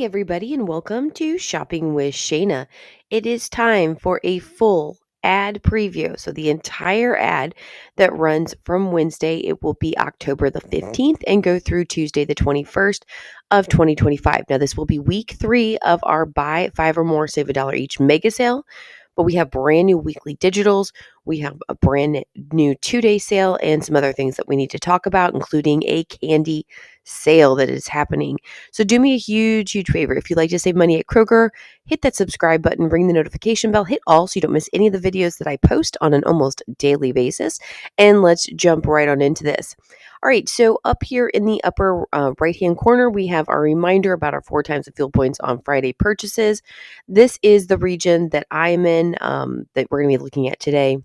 Hey, everybody, and welcome to Shopping with Shana. It is time for a full ad preview. So, the entire ad that runs from Wednesday, it will be October the 15th and go through Tuesday the 21st of 2025. Now, this will be week 3 of our buy 5 or more, save $1 each mega sale. But we have brand new weekly digitals. We have a brand new 2-day sale and some other things that we need to talk about, including a candy sale that is happening. So do me a huge, huge favor. If you'd like to save money at Kroger, hit that subscribe button, ring the notification bell, hit all so you don't miss any of the videos that I post on an almost daily basis. And let's jump right on into this. All right, so up here in the upper right-hand corner, we have our reminder about our 4 times the fuel points on Friday purchases. This is the region that I'm in that we're going to be looking at today.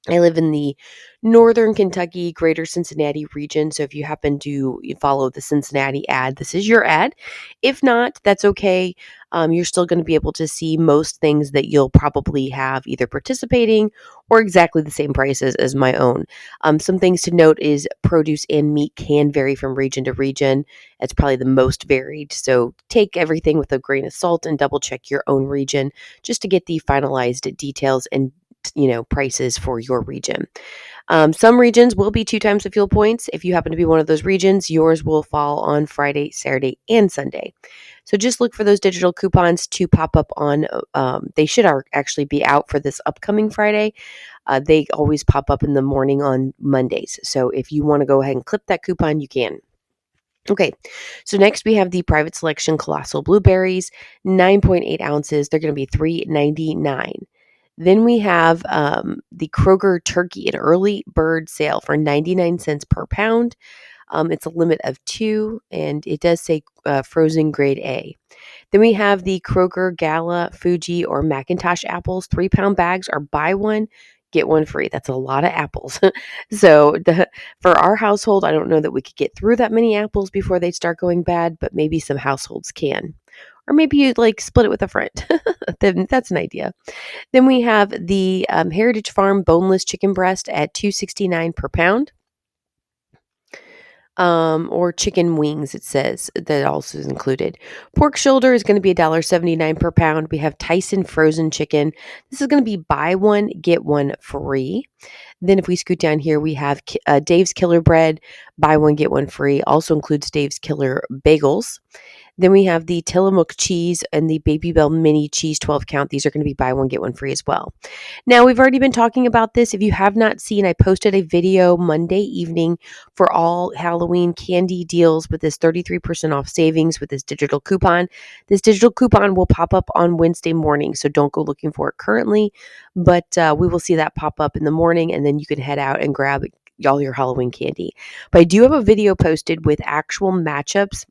I live in the northern Kentucky, greater Cincinnati region. So if you happen to follow the Cincinnati ad, this is your ad. If not, that's okay. You're still going to be able to see most things that you'll probably have either participating or exactly the same prices as my own. Some things to note is produce and meat can vary from region to region. It's probably the most varied. So take everything with a grain of salt and double check your own region just to get the finalized details and prices for your region. Some regions will be 2 times the fuel points. If you happen to be one of those regions, yours will fall on Friday, Saturday, and Sunday. So just look for those digital coupons to pop up on, they should actually be out for this upcoming Friday. They always pop up in the morning on Mondays. So if you want to go ahead and clip that coupon, you can. Okay, so next we have the Private Selection Colossal Blueberries, 9.8 ounces. They're going to be $3.99. Then we have the Kroger Turkey, an early bird sale for 99 cents per pound. It's a limit of 2, and it does say frozen grade A. Then we have the Kroger Gala, Fuji, or Macintosh apples. 3-pound bags are buy one, get one free. That's a lot of apples. So for our household, I don't know that we could get through that many apples before they start going bad, but maybe some households can. Or maybe you'd split it with a friend. Then that's an idea. Then we have the Heritage Farm boneless chicken breast at $2.69 per pound. Or chicken wings, it says that also is included. Pork shoulder is going to be $1.79 per pound. We have Tyson frozen chicken. This is going to be buy one, get one free. Then if we scoot down here, we have Dave's Killer Bread, buy one, get one free. Also includes Dave's Killer Bagels. Then we have the Tillamook cheese and the Baby Bell mini cheese 12 count. These are going to be buy one, get one free as well. Now, we've already been talking about this. If you have not seen, I posted a video Monday evening for all Halloween candy deals with this 33% off savings with this digital coupon. This digital coupon will pop up on Wednesday morning, so don't go looking for it currently, but we will see that pop up in the morning, and then you can head out and grab all your Halloween candy. But I do have a video posted with actual matchups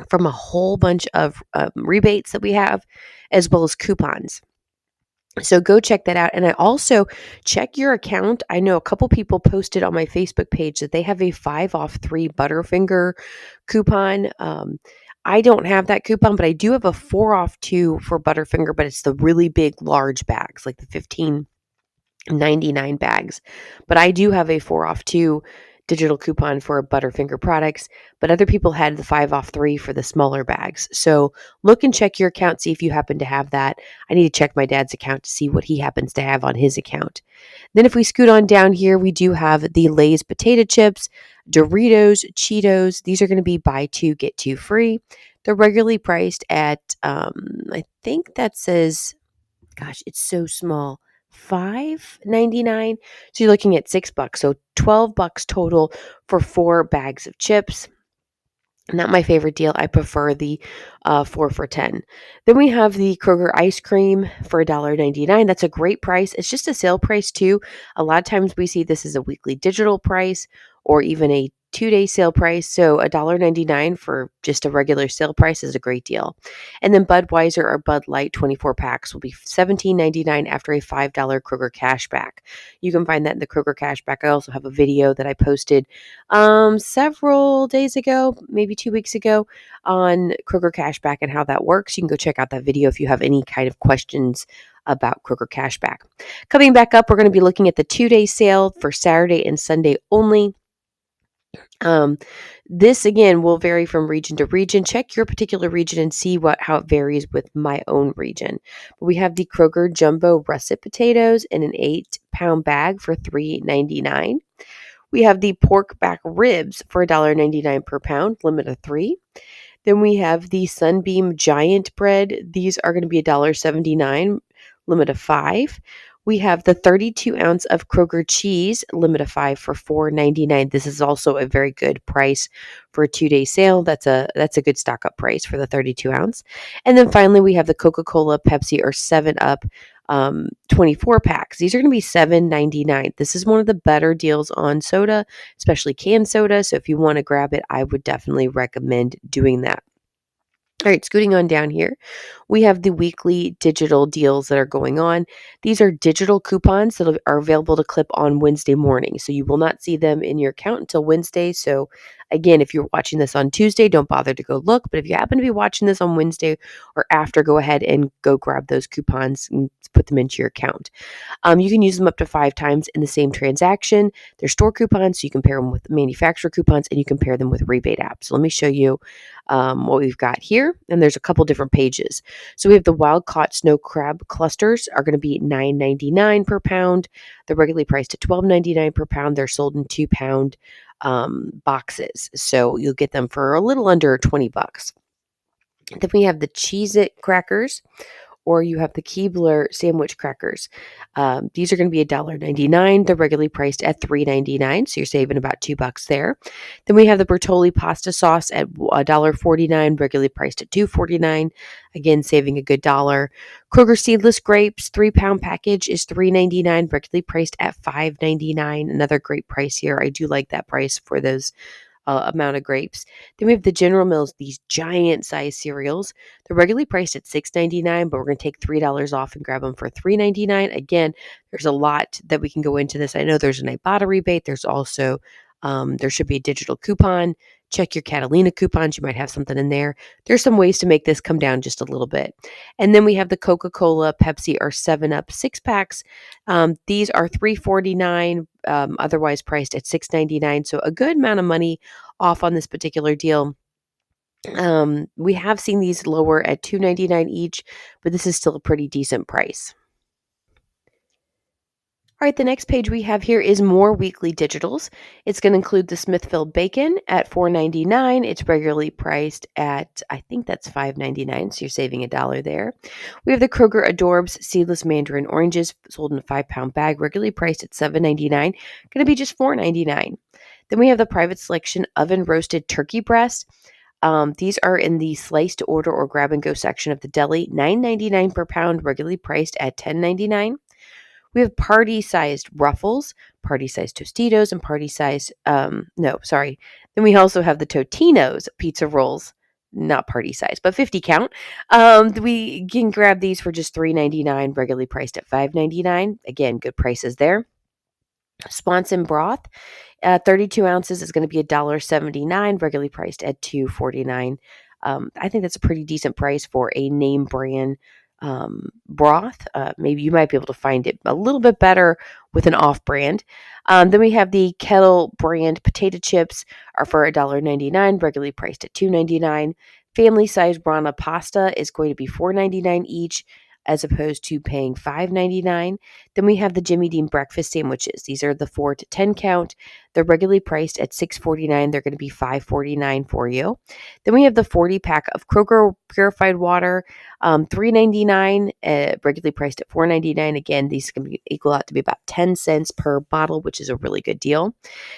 from a whole bunch of rebates that we have, as well as coupons. So go check that out. And I also check your account. I know a couple people posted on my Facebook page that they have a 5 off 3 Butterfinger coupon. I don't have that coupon, but I do have a 4 off 2 for Butterfinger, but it's the really big, large bags, like the $15.99 bags. But I do have a 4 off 2 digital coupon for Butterfinger products, but other people had the 5 off 3 for the smaller bags. So look and check your account, see if you happen to have that. I need to check my dad's account to see what he happens to have on his account. Then if we scoot on down here, we do have the Lay's potato chips, Doritos, Cheetos. These are going to be buy 2, get 2 free. They're regularly priced at, I think that says, gosh, it's so small, $5.99. So you're looking at $6. So $12 total for 4 bags of chips. Not my favorite deal. I prefer the 4 for $10. Then we have the Kroger ice cream for $1.99. That's a great price. It's just a sale price too. A lot of times we see this as a weekly digital price or even a 2-day sale price. So $1.99 for just a regular sale price is a great deal. And then Budweiser or Bud Light 24 packs will be $17.99 after a $5 Kroger cashback. You can find that in the Kroger cashback. I also have a video that I posted several days ago, maybe 2 weeks ago, on Kroger cashback and how that works. You can go check out that video if you have any kind of questions about Kroger cashback. Coming back up, we're going to be looking at the 2-day sale for Saturday and Sunday only. Um, this again will vary from region to region. Check your particular region and see how it varies with my own region. We have the Kroger jumbo russet potatoes in an 8-pound bag for $3.99. We have the pork back ribs for $1.99 per pound, limit of 3. Then we have the Sunbeam Giant Bread. These are going to be $1.79, limit of 5. We have the 32-ounce of Kroger cheese, limit of 5 for $4.99. This is also a very good price for a 2-day sale. That's a good stock up price for the 32-ounce. And then finally, we have the Coca-Cola, Pepsi, or 7-Up 24 packs. These are going to be $7.99. This is one of the better deals on soda, especially canned soda. So if you want to grab it, I would definitely recommend doing that. All right, scooting on down here, we have the weekly digital deals that are going on. These are digital coupons that are available to clip on Wednesday morning. So you will not see them in your account until Wednesday. So again, if you're watching this on Tuesday, don't bother to go look. But if you happen to be watching this on Wednesday or after, go ahead and go grab those coupons and put them into your account. You can use them up to 5 times in the same transaction. They're store coupons, so you can pair them with manufacturer coupons and you can pair them with rebate apps. So let me show you what we've got here. And there's a couple different pages. So we have the wild caught snow crab clusters are going to be $9.99 per pound. They're regularly priced at $12.99 per pound. They're sold in 2-pound boxes. So you'll get them for a little under $20. Then we have the Cheez-It crackers, or you have the Keebler sandwich crackers. These are going to be $1.99. They're regularly priced at $3.99, so you're saving about $2 there. Then we have the Bertolli pasta sauce at $1.49, regularly priced at $2.49. Again, saving a good dollar. Kroger seedless grapes, 3-pound package is $3.99, regularly priced at $5.99. Another great price here. I do like that price for those amount of grapes. Then we have the General Mills, these giant size cereals. They're regularly priced at $6.99, but we're going to take $3 off and grab them for $3.99. Again, there's a lot that we can go into this. I know there's an Ibotta rebate. There's also, there should be a digital coupon. Check your Catalina coupons. You might have something in there. There's some ways to make this come down just a little bit. And then we have the Coca-Cola, Pepsi, or 7-Up 6-packs. These are $3.49, otherwise priced at $6.99. So a good amount of money off on this particular deal. We have seen these lower at $2.99 each, but this is still a pretty decent price. All right, the next page we have here is more weekly digitals. It's going to include the Smithfield bacon at $4.99. It's regularly priced at, I think that's $5.99, so you're saving $1 there. We have the Kroger Adorbs seedless mandarin oranges sold in a 5-pound bag, regularly priced at $7.99. Going to be just $4.99. Then we have the Private Selection oven roasted turkey breast. These are in the slice to order or grab and go section of the deli, $9.99 per pound, regularly priced at $10.99. We have party-sized Ruffles, party-sized Tostitos, and party-sized, Then we also have the Totino's pizza rolls, not party-sized, but 50 count. We can grab these for just $3.99, regularly priced at $5.99. Again, good prices there. Swanson broth, 32 ounces is going to be $1.79, regularly priced at $2.49. I think that's a pretty decent price for a name brand broth. Maybe you might be able to find it a little bit better with an off brand. Then we have the Kettle brand potato chips are for $1.99, regularly priced at $2.99. Family size Rana pasta is going to be $4.99 each, as opposed to paying $5.99. Then we have the Jimmy Dean breakfast sandwiches. These are the 4 to 10 count. They're regularly priced at $6.49. They're going to be $5.49 for you. Then we have the 40-pack of Kroger purified water, $3.99, regularly priced at $4.99. Again, these can equal out to be about 10 cents per bottle, which is a really good deal.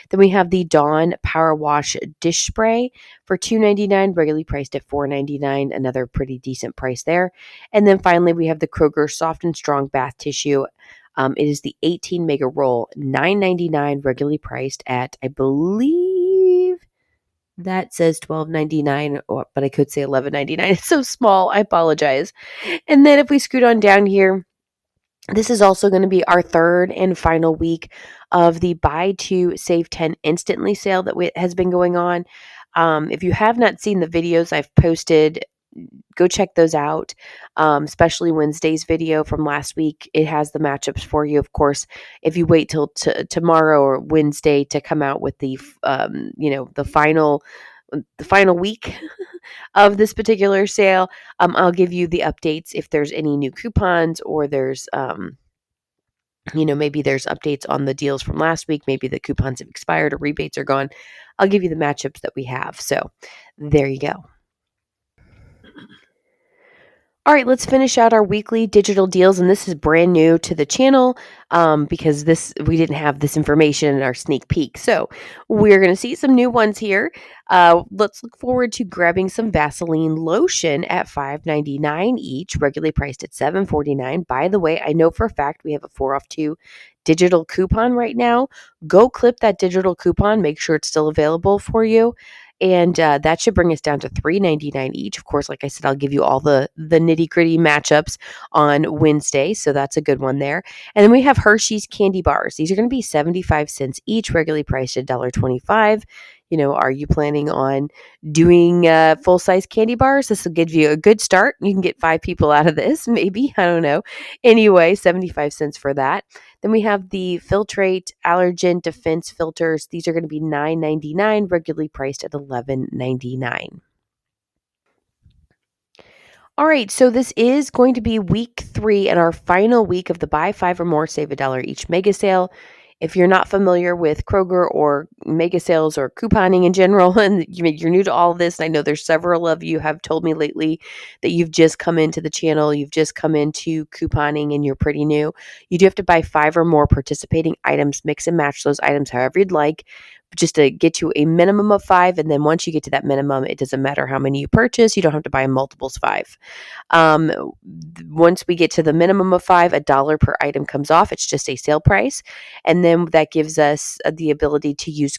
Then we have the Dawn Power Wash dish spray for $2.99, regularly priced at $4.99. Another pretty decent price there. And then finally, we have the Kroger Soft and Strong Bath Tissue. It is the 18 mega roll, $9.99, regularly priced at, I believe that says $12.99, but I could say $11.99. It's so small. I apologize. And then if we scoot on down here, this is also going to be our third and final week of the buy 2 save 10 instantly sale that has been going on. If you have not seen the videos I've posted go check those out, especially Wednesday's video from last week. It has the matchups for you. Of course, if you wait till tomorrow or Wednesday to come out with the final week of this particular sale, I'll give you the updates if there's any new coupons, or there's maybe there's updates on the deals from last week. Maybe the coupons have expired or rebates are gone. I'll give you the matchups that we have. So there you go. All right, let's finish out our weekly digital deals, and this is brand new to the channel because we didn't have this information in our sneak peek. So we're going to see some new ones here. Let's look forward to grabbing some Vaseline lotion at $5.99 each, regularly priced at $7.49. By the way, I know for a fact we have a 4 off 2 digital coupon right now. Go clip that digital coupon, make sure it's still available for you. And that should bring us down to $3.99 each. Of course, like I said, I'll give you all the nitty-gritty matchups on Wednesday, so that's a good one there. And then we have Hershey's candy bars. These are going to be 75 cents each, regularly priced at $1.25. Are you planning on doing full-size candy bars? This will give you a good start. You can get 5 people out of this, maybe. I don't know. Anyway, 75 cents for that. Then we have the Filtrate Allergen Defense filters. These are going to be $9.99, regularly priced at $11.99. All right, so this is going to be week 3 and our final week of the buy 5 or more, save $1 each mega sale. If you're not familiar with Kroger or mega sales or couponing in general, and you're new to all of this, and I know there's several of you have told me lately that you've just come into the channel, you've just come into couponing, and you're pretty new, you do have to buy 5 or more participating items, mix and match those items however you'd like, just to get to a minimum of 5. And then once you get to that minimum, it doesn't matter how many you purchase. You don't have to buy multiples 5. Once we get to the minimum of 5, $1 per item comes off. It's just a sale price. And then that gives us the ability to use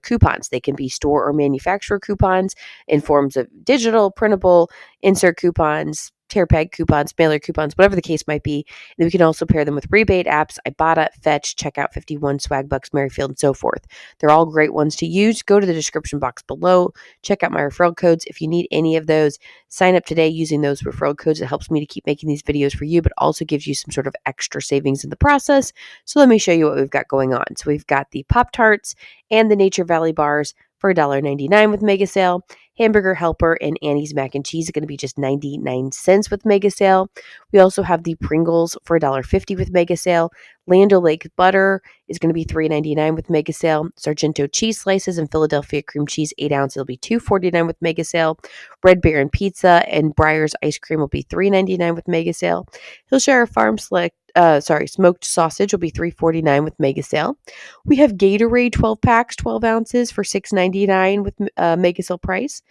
coupons. They can be store or manufacturer coupons in forms of digital, printable, insert coupons, tear peg coupons, mailer coupons, whatever the case might be. And then we can also pair them with rebate apps, Ibotta, Fetch, Checkout 51, Swagbucks, Merrifield, and so forth. They're all great ones to use. Go to the description box below. Check out my referral codes. If you need any of those, sign up today using those referral codes. It helps me to keep making these videos for you, but also gives you some sort of extra savings in the process. So let me show you what we've got going on. So we've got the Pop-Tarts and the Nature Valley bars for $1.99 with mega sale. Hamburger Helper and Annie's mac and cheese are going to be just 99 cents with mega sale. We also have the Pringles for $1.50 with mega sale. Land O'Lakes butter is going to be $3.99 with mega sale. Sargento cheese slices and Philadelphia cream cheese 8 ounce, it'll be $2.49 with mega sale. Red Baron pizza and Breyer's ice cream will be $3.99 with mega sale. Hillshire Farm smoked sausage will be $3.49 with mega sale. We have Gatorade 12 packs, 12 ounces for $6.99 with mega sale price.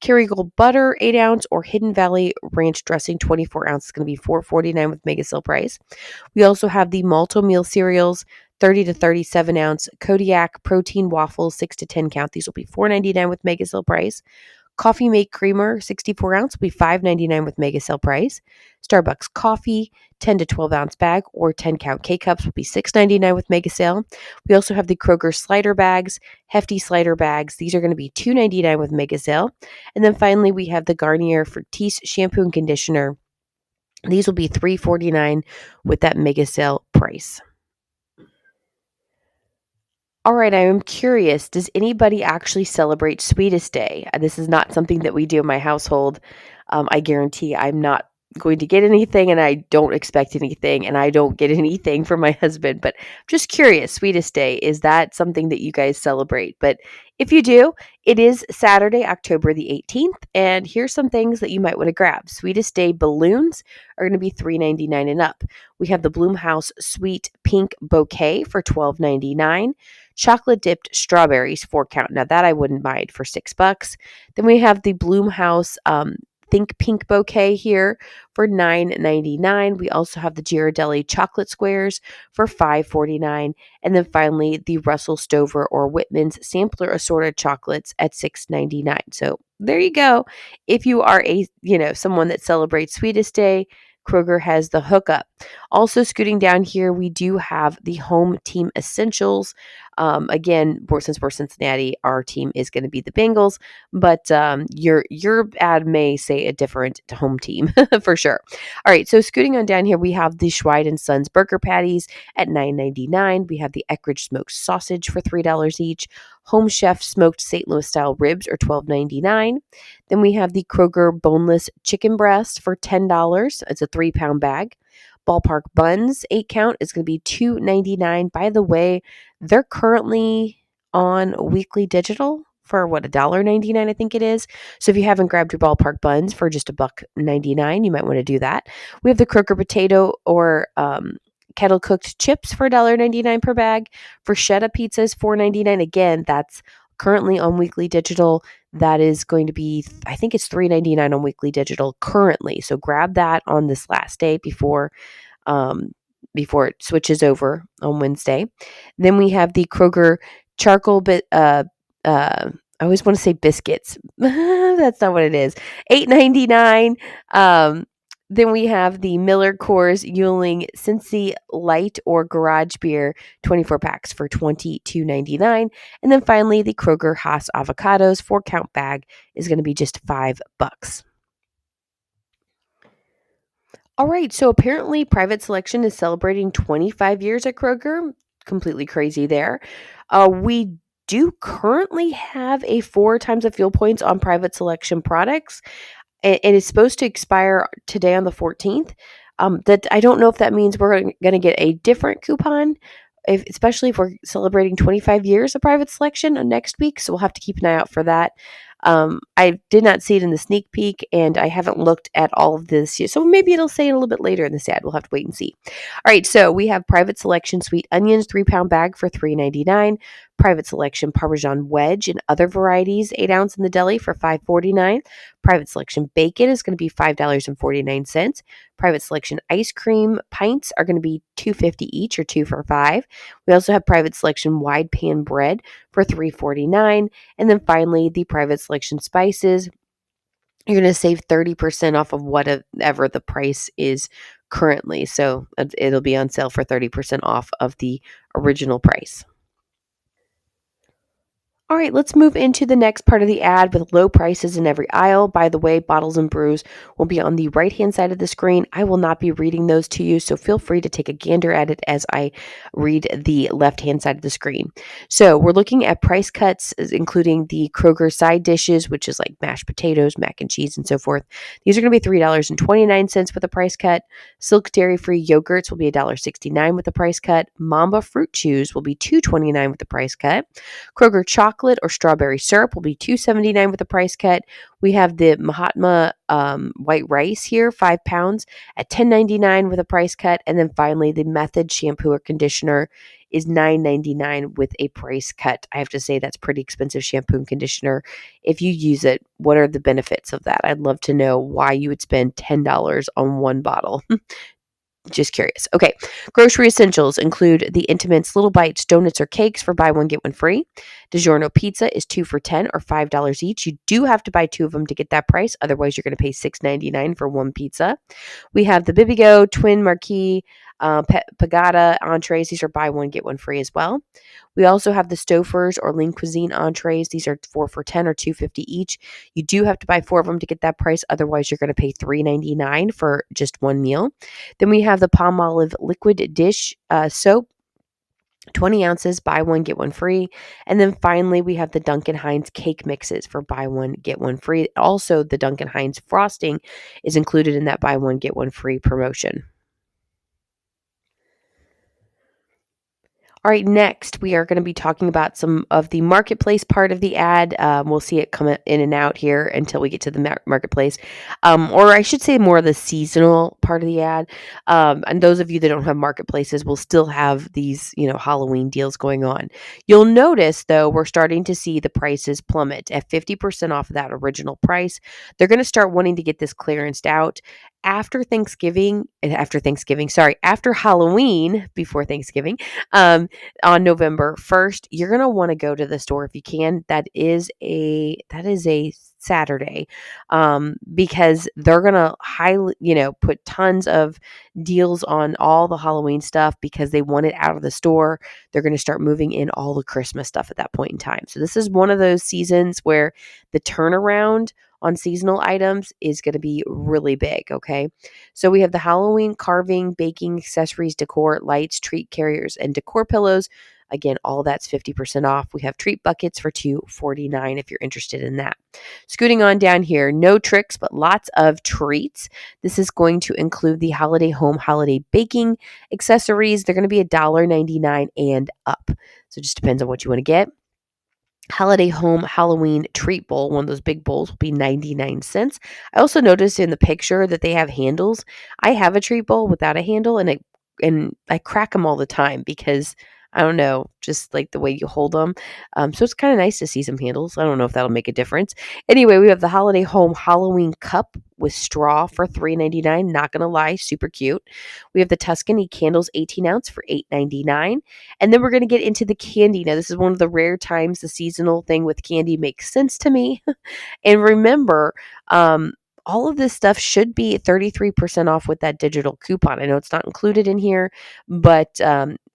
Kerrygold butter 8 ounce or Hidden Valley ranch dressing 24 ounce is going to be $4.49 with mega sale price. We also have the Malto meal cereals 30 to 37 ounce. Kodiak protein waffles 6 to 10 count. These will be $4.99 with mega sale price. Coffee Mate Creamer 64 ounce will be $5.99 with mega sale price. Starbucks coffee 10 to 12 ounce bag or 10 count K-Cups will be $6.99 with mega sale. We also have the Kroger slider bags, hefty slider bags. These are going to be $2.99 with mega sale. And then finally, we have the Garnier Fructis shampoo and conditioner. These will be $3.49 with that mega sale price. All right, I am curious, does anybody actually celebrate Sweetest Day? This is not something that we do in my household. I guarantee I'm not going to get anything, and I don't expect anything, and I don't get anything from my husband. But I'm just curious, Sweetest Day, is that something that you guys celebrate? But if you do, it is Saturday, October the 18th, and here's some things that you might want to grab. Sweetest Day balloons are going to be $3.99 and up. We have the Bloomhouse Sweet Pink Bouquet for $12.99. Chocolate dipped strawberries 4 count. Now that I wouldn't mind for $6. Then we have the Bloomhouse Think Pink Bouquet here for $9.99. We also have the Ghirardelli chocolate squares for $5.49. And then finally, the Russell Stover or Whitman's sampler assorted chocolates at $6.99. So there you go. If you are someone that celebrates Sweetest Day, Kroger has the hookup. Also scooting down here, we do have the Home Team Essentials Again, since we're Cincinnati, our team is going to be the Bengals, but your ad may say a different home team for sure. All right, so scooting on down here, we have the Schweid and Sons burger patties at $9.99. We have the Eckridge smoked sausage for $3 each. Home Chef smoked St. Louis style ribs are $12.99. Then we have the Kroger boneless chicken breast for $10. It's a 3-pound bag. Ballpark buns, 8 count, is going to be $2.99. By the way, they're currently on weekly digital for what, $1.99, I think it is. So if you haven't grabbed your Ballpark buns for just $1.99, you might want to do that. We have the Kroger potato or kettle cooked chips for $1.99 per bag. Bruschetta pizzas, $4.99. Again, that's currently on weekly digital. That is going to be, I think it's $3.99 on weekly digital currently. So grab that on this last day before it switches over on Wednesday. Then we have the Kroger charcoal I always want to say biscuits. That's not what it is. $8.99. Then we have the Miller Coors Yuengling Cincy Light or Garage Beer 24 packs for $22.99. And then finally, the Kroger Hass Avocados 4-count bag is going to be just $5. All right, so apparently Private Selection is celebrating 25 years at Kroger. Completely crazy there. We do currently have a 4 times of fuel points on Private Selection products. It is supposed to expire today on the 14th. That I don't know if that means we're going to get a different coupon, especially if we're celebrating 25 years of Private Selection next week. So we'll have to keep an eye out for that. I did not see it in the sneak peek, and I haven't looked at all of this yet. So maybe it'll say it a little bit later in this ad. We'll have to wait and see. All right, so we have Private Selection sweet onions, 3-pound bag for $3.99. Private Selection Parmesan wedge and other varieties, 8 ounce in the deli for $5.49. Private Selection bacon is going to be $5.49. Private Selection ice cream pints are going to be $2.50 each or 2 for $5. We also have Private Selection wide pan bread for $3.49. And then finally, the Private Selection spices. You're going to save 30% off of whatever the price is currently. So it'll be on sale for 30% off of the original price. All right, let's move into the next part of the ad with low prices in every aisle. By the way, bottles and brews will be on the right-hand side of the screen. I will not be reading those to you, so feel free to take a gander at it as I read the left-hand side of the screen. So we're looking at price cuts, including the Kroger side dishes, which is like mashed potatoes, mac and cheese, and so forth. These are going to be $3.29 with a price cut. Silk dairy-free yogurts will be $1.69 with a price cut. Mamba fruit chews will be $2.29 with a price cut. Kroger chocolate or strawberry syrup will be $2.79 with a price cut. We have the Mahatma white rice here, 5 pounds at $10.99 with a price cut. And then finally, the Method shampoo or conditioner is $9.99 with a price cut. I have to say that's pretty expensive shampoo and conditioner. If you use it, what are the benefits of that? I'd love to know why you would spend $10 on one bottle. Just curious. Okay. Grocery essentials include the Intimates Little Bites donuts or cakes for buy one, get one free. DiGiorno pizza is 2 for $10 or $5 each. You do have to buy 2 of them to get that price. Otherwise, you're going to pay $6.99 for one pizza. We have the Bibigo Twin Marquee Pagata entrees. These are buy one, get one free as well. We also have the Stouffer's or Lean Cuisine entrees. These are 4 for $10 or $2.50 each. You do have to buy 4 of them to get that price. Otherwise, you're going to pay $3.99 for just one meal. Then we have the Palmolive liquid dish soap, 20 ounces, buy one, get one free. And then finally, we have the Duncan Hines cake mixes for buy one, get one free. Also, the Duncan Hines frosting is included in that buy one, get one free promotion. All right, next we are going to be talking about some of the marketplace part of the ad. We'll see it come in and out here until we get to the marketplace, or I should say more of the seasonal part of the ad. And those of you that don't have marketplaces will still have these, Halloween deals going on. You'll notice, though, we're starting to see the prices plummet at 50% off of that original price. They're going to start wanting to get this clearanced out after Halloween, before Thanksgiving, on November 1st. You're going to want to go to the store if you can. That is a Saturday, because they're going to put tons of deals on all the Halloween stuff because they want it out of the store. They're going to start moving in all the Christmas stuff at that point in time. So this is one of those seasons where the turnaround on seasonal items is going to be really big, okay? So we have the Halloween carving, baking, accessories, decor, lights, treat carriers, and decor pillows. Again, all that's 50% off. We have treat buckets for $2.49 if you're interested in that. Scooting on down here, no tricks, but lots of treats. This is going to include the holiday home, holiday baking accessories. They're going to be $1.99 and up. So it just depends on what you want to get. Holiday home Halloween treat bowl, one of those big bowls, will be 99 cents. I also noticed in the picture that they have handles. I have a treat bowl without a handle, and I crack them all the time because I don't know, just like the way you hold them. So it's kind of nice to see some handles. I don't know if that'll make a difference. Anyway, we have the holiday home Halloween cup with straw for $3.99. Not gonna lie, super cute. We have the Tuscany candles 18 ounce for $8.99. And then we're gonna get into the candy. Now, this is one of the rare times the seasonal thing with candy makes sense to me. And remember, all of this stuff should be 33% off with that digital coupon. I know it's not included in here, but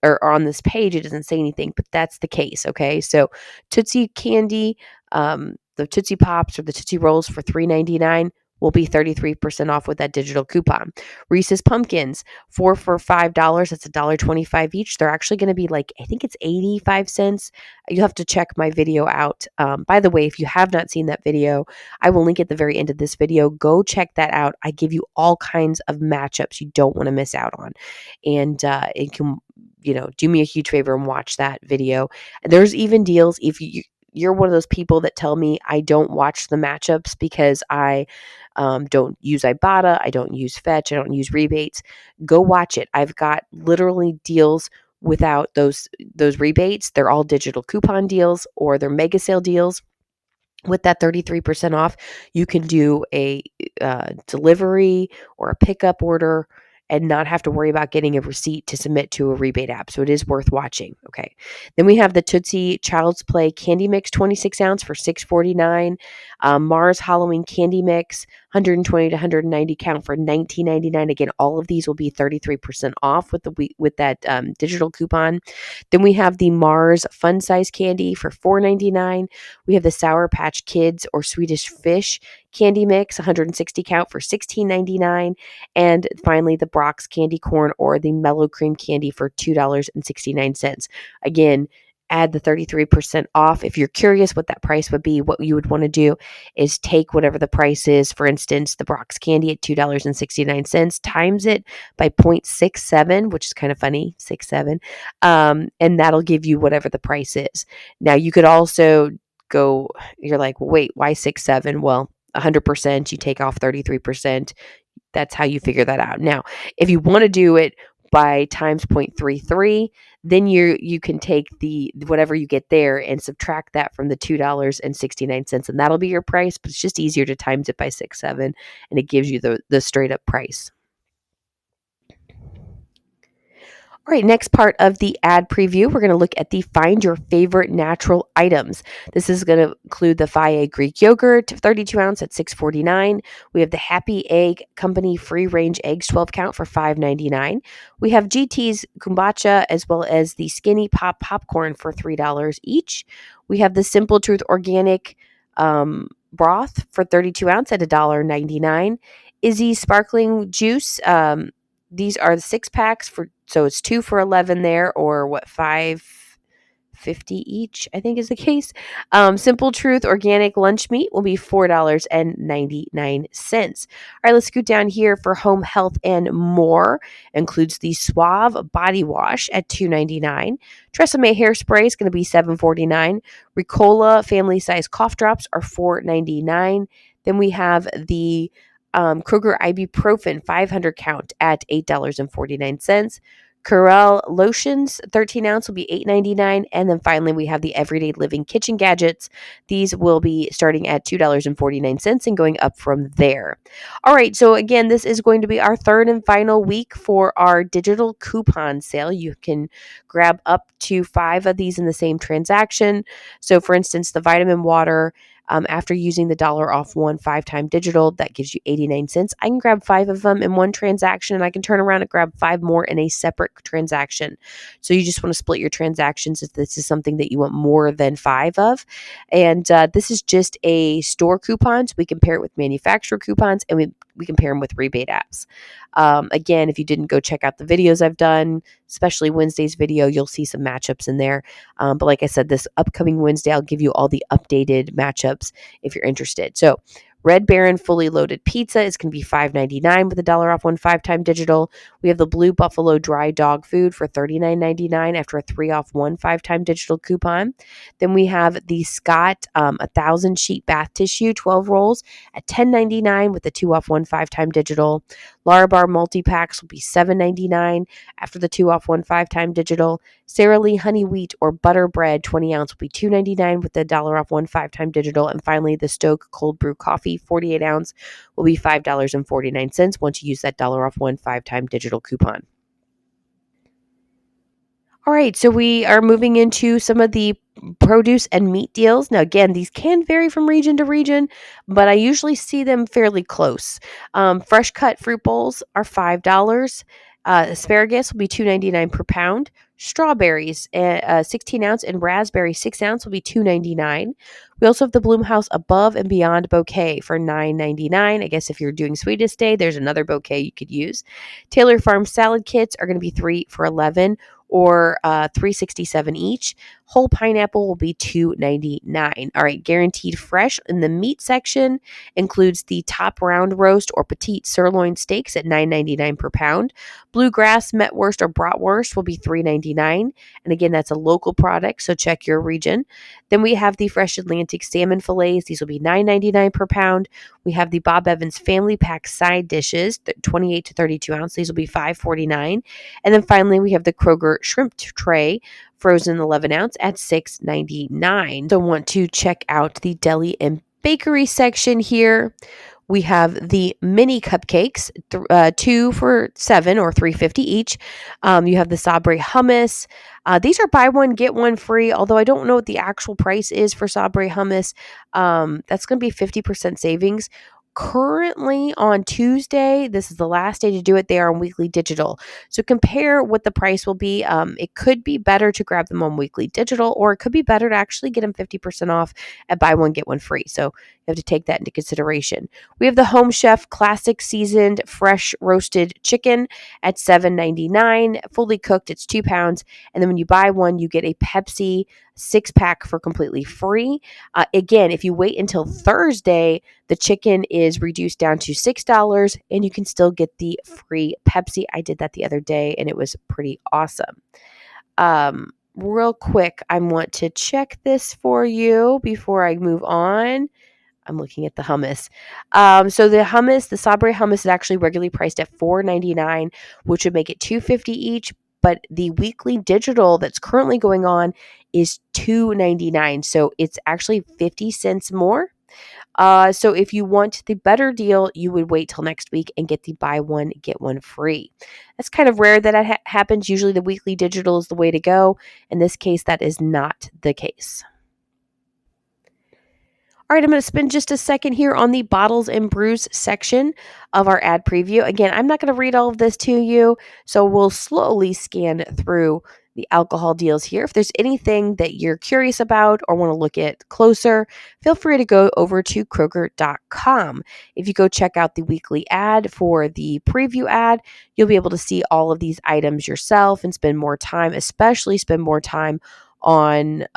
or on this page, it doesn't say anything, but that's the case. Okay, so Tootsie Candy, the Tootsie Pops or the Tootsie Rolls for $3.99 will be 33% off with that digital coupon. Reese's Pumpkins, 4 for $5. That's $1.25 each. They're actually going to be like, I think it's 85 cents. You'll have to check my video out. By the way, if you have not seen that video, I will link at the very end of this video. Go check that out. I give you all kinds of matchups you don't want to miss out on. And it can, do me a huge favor and watch that video. There's even deals if you're one of those people that tell me I don't watch the matchups because I don't use Ibotta, I don't use Fetch, I don't use rebates. Go watch it. I've got literally deals without those rebates. They're all digital coupon deals or they're mega sale deals. With that 33% off, you can do a delivery or a pickup order and not have to worry about getting a receipt to submit to a rebate app. So it is worth watching. Okay. Then we have the Tootsie Child's Play Candy Mix 26 ounce for $6.49. Mars Halloween Candy Mix 120 to 190 count for $19.99. Again, all of these will be 33% off with that digital coupon. Then we have the Mars Fun Size Candy for $4.99. We have the Sour Patch Kids or Swedish Fish Candy Mix 160 count for $16.99. And finally, the Brock's Candy Corn or the Mellow Cream Candy for $2.69. Again, add the 33% off. If you're curious what that price would be, what you would want to do is take whatever the price is, for instance, the Brock's candy at $2.69, times it by 0.67, which is kind of funny, 67, and that'll give you whatever the price is. Now, you could also go, you're like, well, wait, why 67? Well, 100%, you take off 33%. That's how you figure that out. Now, if you want to do it by times 0.33, then you can take the whatever you get there and subtract that from the $2.69, and that'll be your price. But it's just easier to times it by 6.7, and it gives you the straight up price. All right, next part of the ad preview, we're going to look at the Find Your Favorite Natural Items. This is going to include the Faye Greek Yogurt, 32 ounce at $6.49. We have the Happy Egg Company Free Range Eggs, 12 count for $5.99. We have GT's Kombucha as well as the Skinny Pop Popcorn for $3 each. We have the Simple Truth Organic Broth for 32 ounce at $1.99. Izzy's Sparkling Juice, these are the 6 packs so it's 2 for $11 there, or what, $5.50 each, I think is the case. Simple Truth Organic Lunch Meat will be $4.99. All right, let's scoot down here for home health and more. Includes the Suave Body Wash at $2.99. Tresemme Hairspray is going to be $7.49. Ricola Family Size Cough Drops are $4.99. Then we have the Kroger ibuprofen 500 count at $8.49. Curel lotions 13 ounce will be $8.99. And then finally we have the Everyday Living kitchen gadgets. These will be starting at $2.49 and going up from there. All right, so again, this is going to be our third and final week for our digital coupon sale. You can grab up to 5 of these in the same transaction. So for instance, the vitamin water After using the dollar off one 5-time digital, that gives you 89 cents. I can grab 5 of them in one transaction, and I can turn around and grab 5 more in a separate transaction. So you just want to split your transactions if this is something that you want more than 5 of. And this is just a store coupon, so we compare it with manufacturer coupons, and we compare them with rebate apps. Again, if you didn't go check out the videos I've done, especially Wednesday's video, you'll see some matchups in there. But like I said, this upcoming Wednesday, I'll give you all the updated matchups if you're interested. So Red Baron fully loaded pizza is going to be $5.99 with a dollar off one 5-time digital. We have the Blue Buffalo dry dog food for $39.99 after a 3 off one 5-time digital coupon. Then we have the Scott 1,000 sheet bath tissue 12 rolls at $10.99 with a 2 off one 5-time digital. Larabar multi-packs will be $7.99 after the 2 off one 5-time digital. Sara Lee honey wheat or butter bread 20 ounce will be $2.99 with the dollar off one 5-time digital. And finally, the Stoke cold brew coffee 48 ounce will be $5.49 once you use that dollar off one 5-time digital coupon. All right, so we are moving into some of the produce and meat deals. Now, again, these can vary from region to region, but I usually see them fairly close. Fresh cut fruit bowls are $5. Asparagus will be $2.99 per pound. Strawberries, 16 ounce, and raspberry 6 ounce will be $2.99. We also have the Bloomhouse Above and Beyond bouquet for $9.99. I guess if you're doing Sweetest Day, there's another bouquet you could use. Taylor Farm salad kits are going to be 3 for $11 or $3.67 each. Whole pineapple will be $2.99. All right, guaranteed fresh in the meat section includes the top round roast or petite sirloin steaks at $9.99 per pound. Bluegrass metwurst or bratwurst will be $3.99. And again, that's a local product, so check your region. Then we have the Fresh Atlantic salmon fillets. These will be $9.99 per pound. We have the Bob Evans family pack side dishes, 28 to 32 ounce. These will be $5.49. And then finally, we have the Kroger shrimp tray, frozen 11 ounce at $6.99. So want to check out the deli and bakery section here. We have the mini cupcakes, 2 for $7 or $3.50 each. You have the Sabre hummus. These are buy one, get one free, although I don't know what the actual price is for Sabre hummus. That's going to be 50% savings. Currently on Tuesday, this is the last day to do it. They are on weekly digital. So compare what the price will be. It could be better to grab them on weekly digital, or it could be better to actually get them 50% off at buy one, get one free. So you have to take that into consideration. We have the Home Chef Classic Seasoned Fresh Roasted Chicken at $7.99. Fully cooked, it's 2 pounds. And then when you buy one, you get a Pepsi 6-pack for completely free. Again, if you wait until Thursday, the chicken is reduced down to $6 and you can still get the free Pepsi. I did that the other day and it was pretty awesome. Real quick, I want to check this for you before I move on. I'm looking at the hummus. So the hummus, the Sabre hummus is actually regularly priced at $4.99, which would make it $2.50 each. But the weekly digital that's currently going on is $2.99. So it's actually 50 cents more. So if you want the better deal, you would wait till next week and get the buy one, get one free. That's kind of rare that happens. Usually the weekly digital is the way to go. In this case, that is not the case. All right, I'm going to spend just a second here on the bottles and brews section of our ad preview. Again, I'm not going to read all of this to you, so we'll slowly scan through the alcohol deals here. If there's anything that you're curious about or want to look at closer, feel free to go over to Kroger.com. If you go check out the weekly ad for the preview ad, you'll be able to see all of these items yourself and spend more time, especially spend more time on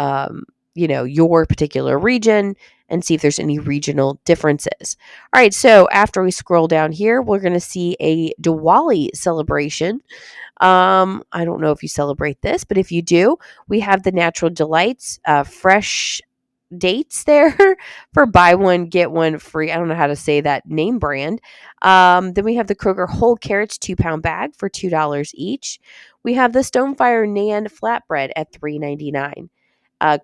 your particular region and see if there's any regional differences. All right, so after we scroll down here, we're going to see a Diwali celebration. I don't know if you celebrate this, but if you do, we have the Natural Delights fresh dates there for buy one, get one free. I don't know how to say that name brand. Then we have the Kroger whole carrots 2-pound bag for $2 each. We have the Stonefire Nan flatbread at $3.99.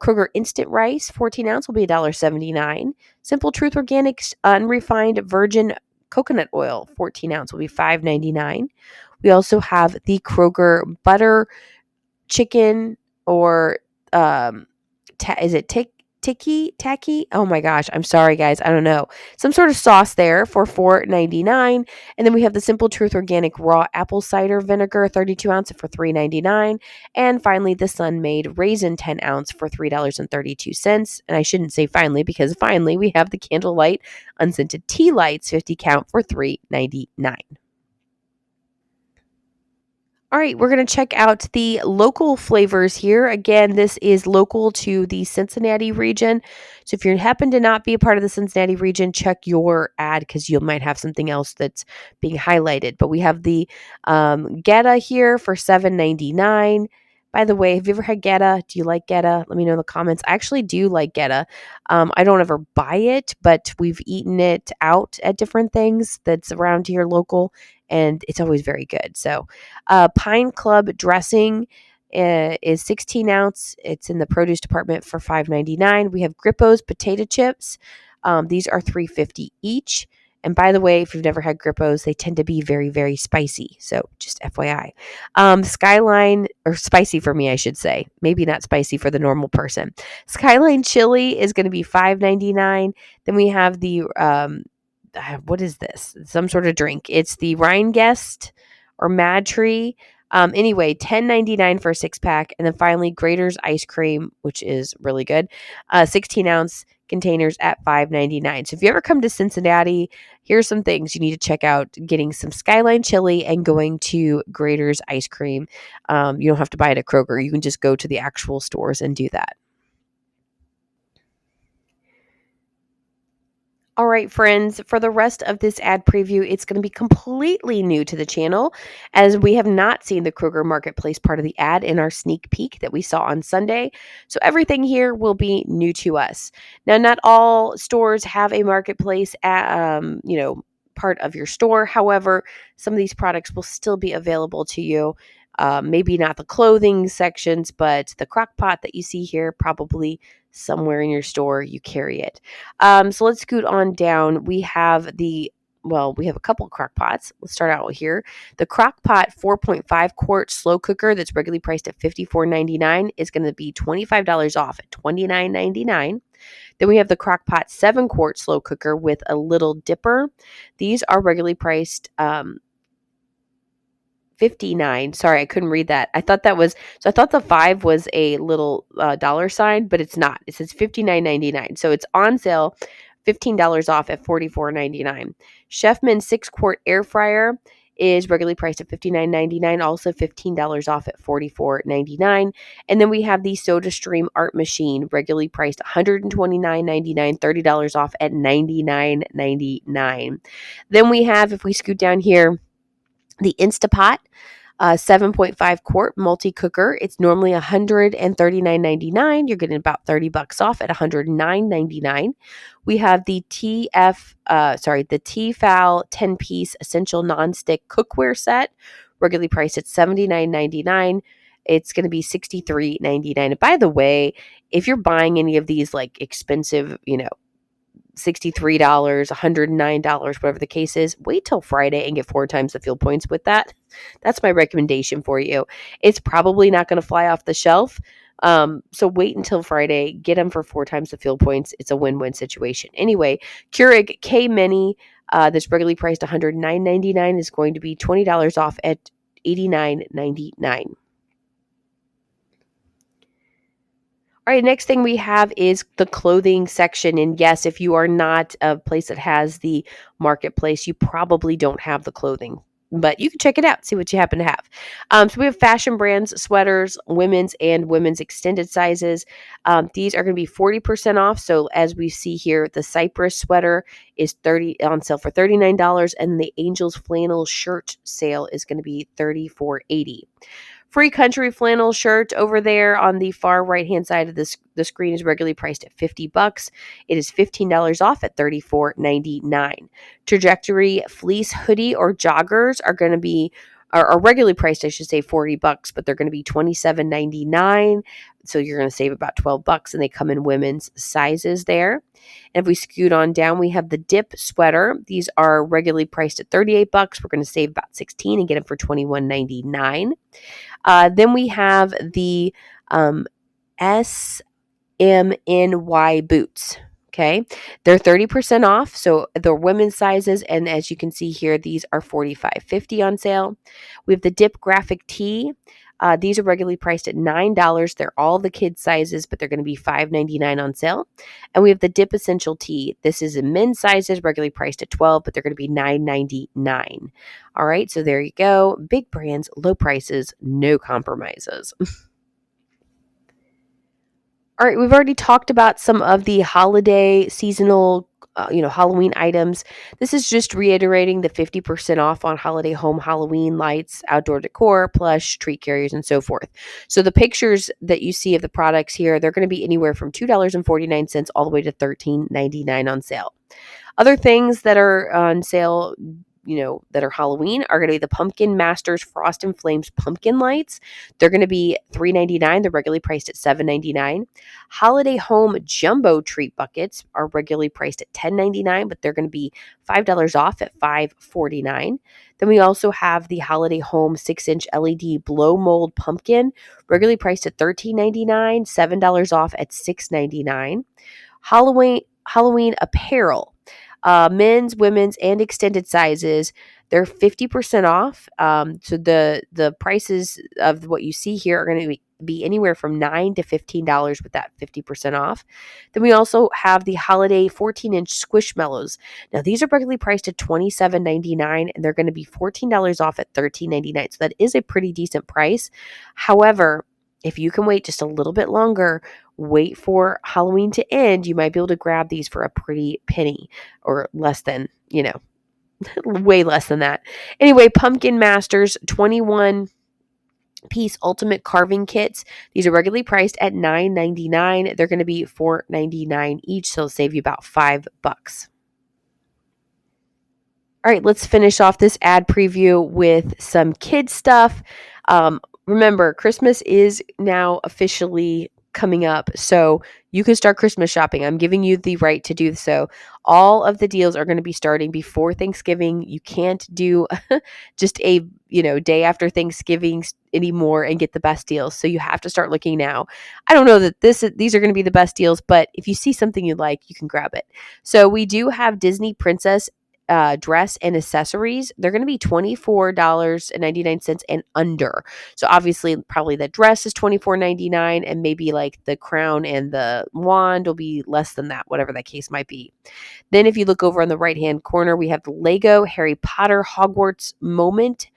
Kroger Instant Rice, 14 ounce, will be $1.79. Simple Truth Organics Unrefined Virgin Coconut Oil, 14 ounce, will be $5.99. We also have the Kroger Butter Chicken or tacky. Oh my gosh, I'm sorry guys, I don't know. Some sort of sauce there for $4.99. And then we have the Simple Truth Organic Raw Apple Cider Vinegar 32 ounce for $3.99. And finally, the Sun Made Raisin 10 ounce for $3.32. And I shouldn't say finally, because finally we have the Candlelight Unscented Tea Lights 50 count for $3.99. All right, we're going to check out the local flavors here. Again, this is local to the Cincinnati region. So if you happen to not be a part of the Cincinnati region, check your ad because you might have something else that's being highlighted. But we have the Geta here for $7.99. By the way, have you ever had Geta? Do you like Geta? Let me know in the comments. I actually do like Geta. I don't ever buy it, but we've eaten it out at different things that's around here local, and it's always very good. So Pine Club dressing is 16 ounce. It's in the produce department for $5.99. We have Grippo's potato chips. These are $3.50 each. And by the way, if you've never had Grippo's, they tend to be very, very spicy. So just FYI. Skyline, or spicy for me, I should say. Maybe not spicy for the normal person. Skyline chili is going to be $5.99. Then we have the, what is this? Some sort of drink. It's the Rhineguest or Mad Tree. Anyway, $10.99 for a 6-pack. And then finally, Grater's ice cream, which is really good. 16 ounce containers at $5.99. So if you ever come to Cincinnati, here's some things you need to check out: getting some Skyline chili and going to Grater's ice cream. You don't have to buy it at Kroger. You can just go to the actual stores and do that. All right, friends, for the rest of this ad preview, it's going to be completely new to the channel, as we have not seen the Kroger Marketplace part of the ad in our sneak peek that we saw on Sunday. So everything here will be new to us. Now, not all stores have a marketplace part of your store. However, some of these products will still be available to you. Maybe not the clothing sections, but the crock pot that you see here, probably somewhere in your store you carry it. So let's scoot on down. We have a couple of crock pots. Let's start out here. The crock pot 4.5 quart slow cooker that's regularly priced at $54.99 is going to be $25 off at $29.99. Then we have the crock pot 7 quart slow cooker with a little dipper. These are regularly priced 59. Sorry, I couldn't read that. I thought the 5 was a little dollar sign, but it's not. It says $59.99. So it's on sale, $15 off at $44.99. Chefman 6 quart air fryer is regularly priced at $59.99, also $15 off at $44.99. And then we have the SodaStream art machine, regularly priced $129.99, $30 off at $99.99. Then we have, if we scoot down here, the Instapot 7.5 quart multi-cooker. It's normally $139.99. You're getting about $30 off at $109.99. We have the the Tefal 10-piece essential nonstick cookware set, regularly priced at $79.99. It's going to be $63.99. And by the way, if you're buying any of these like expensive, $63, $109, whatever the case is, wait till Friday and get 4 times the fuel points with that. That's my recommendation for you. It's probably not going to fly off the shelf. So wait until Friday, get them for 4 times the fuel points. It's a win-win situation. Anyway, Keurig K-Mini, that's regularly priced $109.99 is going to be $20 off at $89.99. All right, next thing we have is the clothing section. And yes, if you are not a place that has the marketplace, you probably don't have the clothing. But you can check it out, see what you happen to have. So we have fashion brands, sweaters, women's and women's extended sizes. These are going to be 40% off. So as we see here, the Cypress sweater is on sale for $39, and the Angels flannel shirt sale is going to be $34.80. Free Country flannel shirt over there on the far right-hand side of the screen is regularly priced at $50. It is $15 off at $34.99. Trajectory fleece hoodie or joggers are going to be, are regularly priced, I should say, $40, but they're going to be $27.99. So you're going to save about $12, and they come in women's sizes there. And if we scoot on down, we have the Dip sweater. These are regularly priced at $38. We're going to save about $16 and get them for $21.99. Then we have the MNY boots. Okay. They're 30% off. So they're women's sizes. And as you can see here, these are $45.50 on sale. We have the Dip Graphic Tee. These are regularly priced at $9. They're all the kids sizes, but they're going to be $5.99 on sale. And we have the Dip Essential Tee. This is in men's sizes, regularly priced at $12, but they're going to be $9.99. All right. So there you go. Big brands, low prices, no compromises. All right, we've already talked about some of the holiday seasonal, Halloween items. This is just reiterating the 50% off on holiday home Halloween lights, outdoor decor, plush, treat carriers, and so forth. So the pictures that you see of the products here, they're going to be anywhere from $2.49 all the way to $13.99 on sale. Other things that are on sale, that are Halloween are going to be the Pumpkin Masters Frost and Flames pumpkin lights. They're going to be $3.99. They're regularly priced at $7.99. Holiday Home Jumbo Treat Buckets are regularly priced at $10.99, but they're going to be $5 off at $5.49. Then we also have the Holiday Home 6-inch LED blow mold pumpkin, regularly priced at $13.99, $7 off at $6.99. Halloween apparel. Men's, women's, and extended sizes. They're 50% off. So the prices of what you see here are going to be anywhere from $9 to $15 with that 50% off. Then we also have the holiday 14-inch Squishmallows. Now these are regularly priced at $27.99, and they're going to be $14 off at $13.99. So that is a pretty decent price. However, if you can wait just a little bit longer, wait for Halloween to end, you might be able to grab these for a pretty penny or less than, way less than that. Anyway, Pumpkin Masters 21-piece ultimate carving kits. These are regularly priced at $9.99. They're going to be $4.99 each, so it'll save you about $5. All right, let's finish off this ad preview with some kid stuff. Remember, Christmas is now officially coming up, so you can start Christmas shopping. I'm giving you the right to do so. All of the deals are going to be starting before Thanksgiving. You can't do just a day after Thanksgiving anymore and get the best deals. So you have to start looking now. I don't know that these are going to be the best deals, but if you see something you like, you can grab it. So we do have Disney Princess dress and accessories. They're going to be $24.99 and under. So obviously probably the dress is $24.99, and maybe like the crown and the wand will be less than that, whatever that case might be. Then if you look over on the right hand corner, we have the Lego Harry Potter Hogwarts Moment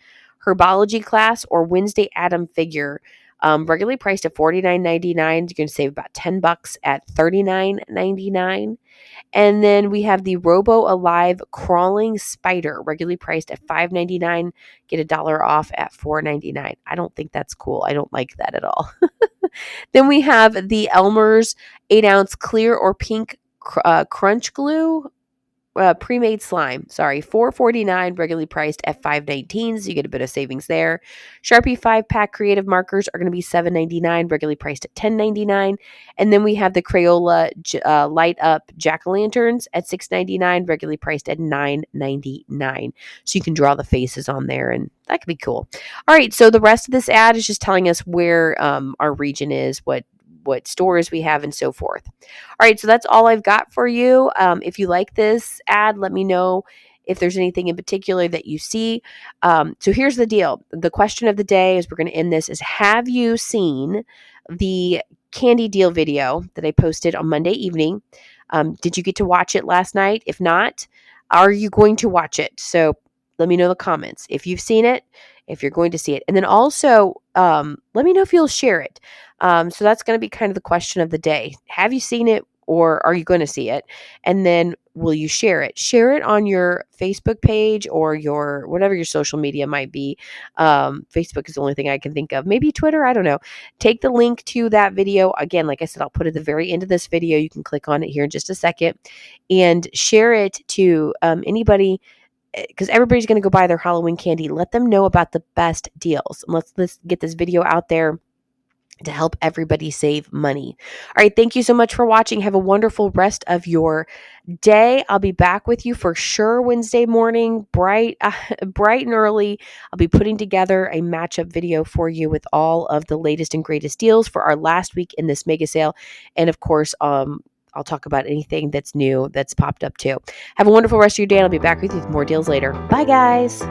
Herbology class or Wednesday Adam figure. Regularly priced at $49.99. You're going to save about $10 at $39.99. And then we have the Robo Alive Crawling Spider, regularly priced at $5.99. Get $1 off at $4.99. I don't think that's cool. I don't like that at all. Then we have the Elmer's 8-ounce clear or pink crunch glue. Pre-made slime, $4.49, regularly priced at $5.19, so you get a bit of savings there. Sharpie 5-pack creative markers are going to be $7.99, regularly priced at $10.99. And then we have the Crayola light up jack-o'-lanterns at $6.99, regularly priced at $9.99. So you can draw the faces on there, and that could be cool. All right, so the rest of this ad is just telling us where our region is, what stores we have, and so forth. All right, so that's all I've got for you. If you like this ad, let me know if there's anything in particular that you see. So here's the deal. The question of the day, as we're going to end this, is have you seen the candy deal video that I posted on Monday evening? Did you get to watch it last night? If not, are you going to watch it? So let me know in the comments if you've seen it, if you're going to see it. And then also let me know if you'll share it. So that's going to be kind of the question of the day. Have you seen it, or are you going to see it? And then will you share it? Share it on your Facebook page or your whatever your social media might be. Facebook is the only thing I can think of. Maybe Twitter, I don't know. Take the link to that video. Again, like I said, I'll put it at the very end of this video. You can click on it here in just a second and share it to anybody, because everybody's going to go buy their Halloween candy. Let them know about the best deals. Let's get this video out there to help everybody save money. All right, thank you so much for watching. Have a wonderful rest of your day. I'll be back with you for sure Wednesday morning, bright and early. I'll be putting together a matchup video for you with all of the latest and greatest deals for our last week in this mega sale. And of course, I'll talk about anything that's new that's popped up too. Have a wonderful rest of your day, and I'll be back with you with more deals later. Bye, guys.